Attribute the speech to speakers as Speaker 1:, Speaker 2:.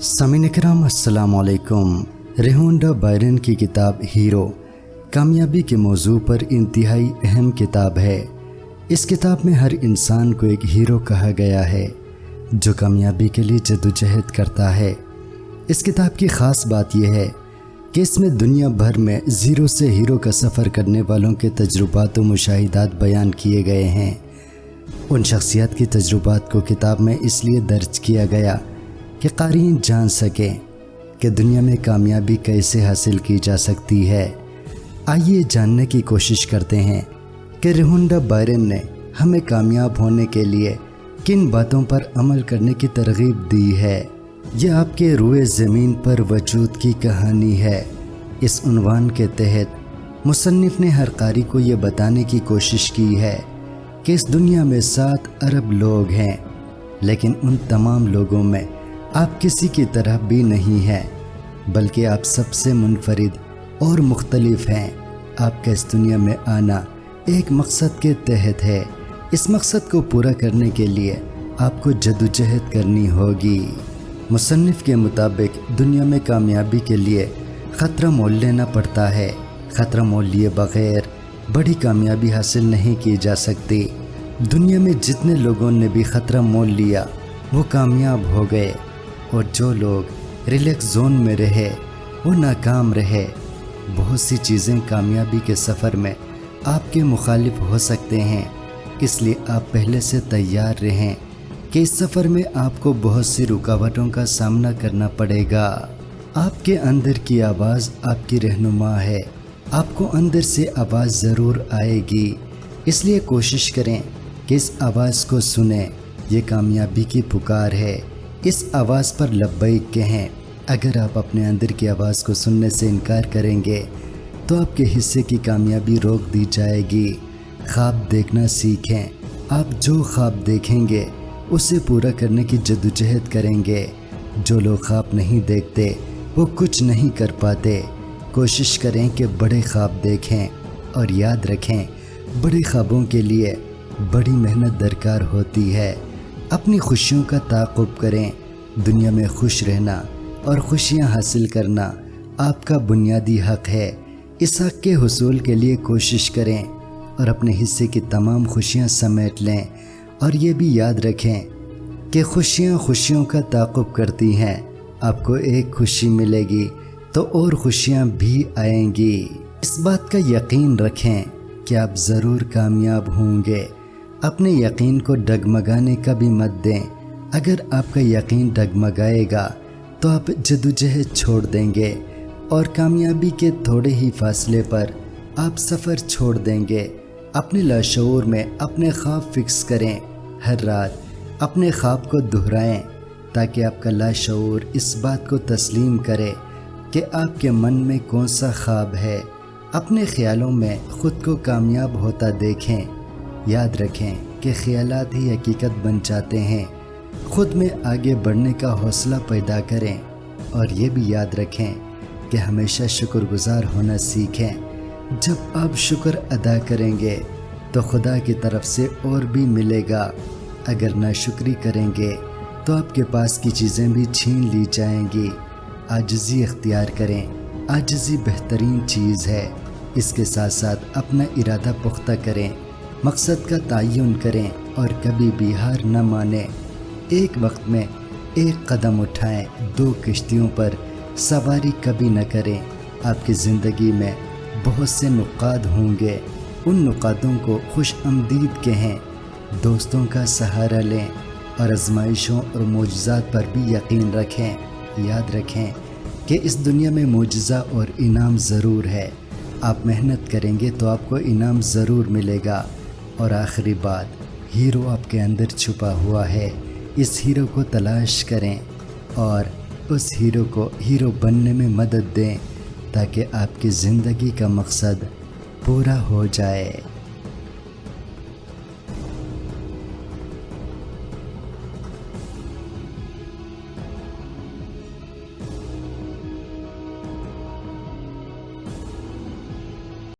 Speaker 1: सामीन इकराम अस्सलाम वालेकुम। रेहोंडा बायरन की किताब हीरो कामयाबी के मौजू पर इंतहाई अहम किताब है। इस किताब में हर इंसान को एक हीरो कहा गया है जो कामयाबी के लिए जद्दोजहद करता है। इस किताब की ख़ास बात यह है कि इसमें दुनिया भर में ज़ीरो से हीरो का सफ़र करने वालों के तजुर्बात व मुशाहिदात बयान किए गए हैं। उन शख्सियत की तजुर्बात को किताब में इसलिए दर्ज किया गया कि क़ारीन जान सकें कि दुनिया में कामयाबी कैसे हासिल की जा सकती है। आइए जानने की कोशिश करते हैं कि रेहोंडा बायरन ने हमें कामयाब होने के लिए किन बातों पर अमल करने की तरगीब दी है। यह आपके रूए ज़मीन पर वजूद की कहानी है। इस उन्वान के तहत मुसन्निफ़ ने हर क़ारी को ये बताने की कोशिश की है कि इस दुनिया में 7 अरब लोग हैं, लेकिन उन तमाम लोगों में आप किसी की तरह भी नहीं हैं, बल्कि आप सबसे मुनफरिद और मुख्तलिफ हैं। आपका इस दुनिया में आना एक मकसद के तहत है। इस मकसद को पूरा करने के लिए आपको जद्दोजहद करनी होगी। मुसन्निफ़ के मुताबिक दुनिया में कामयाबी के लिए ख़तरा मोल लेना पड़ता है। ख़तरा मोल लिए बग़ैर बड़ी कामयाबी हासिल नहीं की जा सकती। दुनिया में जितने लोगों ने भी ख़तरा मोल लिया वो कामयाब हो गए, और जो लोग रिलैक्स जोन में रहे वो नाकाम रहे। बहुत सी चीज़ें कामयाबी के सफ़र में आपके मुखालिफ हो सकते हैं, इसलिए आप पहले से तैयार रहें कि इस सफ़र में आपको बहुत सी रुकावटों का सामना करना पड़ेगा। आपके अंदर की आवाज़ आपकी रहनुमा है। आपको अंदर से आवाज़ ज़रूर आएगी, इसलिए कोशिश करें कि इस आवाज़ को सुनें। ये कामयाबी की पुकार है। इस आवाज़ पर लब्बैक कहें। अगर आप अपने अंदर की आवाज़ को सुनने से इनकार करेंगे तो आपके हिस्से की कामयाबी रोक दी जाएगी। ख्वाब देखना सीखें। आप जो ख्वाब देखेंगे उसे पूरा करने की जद्दोजहद करेंगे। जो लोग ख्वाब नहीं देखते वो कुछ नहीं कर पाते। कोशिश करें कि बड़े ख्वाब देखें, और याद रखें बड़े ख्वाबों के लिए बड़ी मेहनत दरकार होती है। अपनी खुशियों का ताक़ुब करें। दुनिया में खुश रहना और खुशियां हासिल करना आपका बुनियादी हक़ है। इस हक़ के हुसूल के लिए कोशिश करें और अपने हिस्से की तमाम खुशियां समेट लें। और ये भी याद रखें कि खुशियां खुशियों का ताक़ुब करती हैं। आपको एक खुशी मिलेगी तो और खुशियां भी आएंगी। इस बात का यकीन रखें कि आप ज़रूर कामयाब होंगे। अपने यकीन को डगमगाने का भी मत दें। अगर आपका यकीन डगमगाएगा तो आप जद्दोजहद छोड़ देंगे और कामयाबी के थोड़े ही फासले पर आप सफ़र छोड़ देंगे। अपने लाशऊर में अपने ख्वाब फिक्स करें। हर रात अपने ख्वाब को दोहराएं ताकि आपका लाशऊर इस बात को तस्लीम करे कि आपके मन में कौन सा ख्वाब है। अपने ख्यालों में ख़ुद को कामयाब होता देखें। याद रखें कि ख्यालात ही हकीकत बन जाते हैं। ख़ुद में आगे बढ़ने का हौसला पैदा करें, और ये भी याद रखें कि हमेशा शुक्रगुज़ार होना सीखें। जब आप शुक्र अदा करेंगे तो खुदा की तरफ से और भी मिलेगा। अगर नाशुक्री करेंगे तो आपके पास की चीज़ें भी छीन ली जाएंगी। आजिज़ी इख्तियार करें। आजिज़ी बेहतरीन चीज़ है। इसके साथ साथ अपना इरादा पुख्ता करें, मकसद का तयन करें और कभी भी हार न मानें। एक वक्त में एक कदम उठाएं, 2 किश्तियों पर सवारी कभी न करें। आपकी ज़िंदगी में बहुत से नुकात होंगे। उन नुकातों को खुश आमदीद कहें। दोस्तों का सहारा लें और आजमाइशों और मोजज़ात पर भी यकीन रखें। याद रखें कि इस दुनिया में मोजज़ा और इनाम ज़रूर है। आप मेहनत करेंगे तो आपको इनाम ज़रूर मिलेगा। और आखिरी बात, हीरो आपके अंदर छुपा हुआ है। इस हीरो को तलाश करें और उस हीरो को हीरो बनने में मदद दें ताकि आपकी ज़िंदगी का मकसद पूरा हो जाए।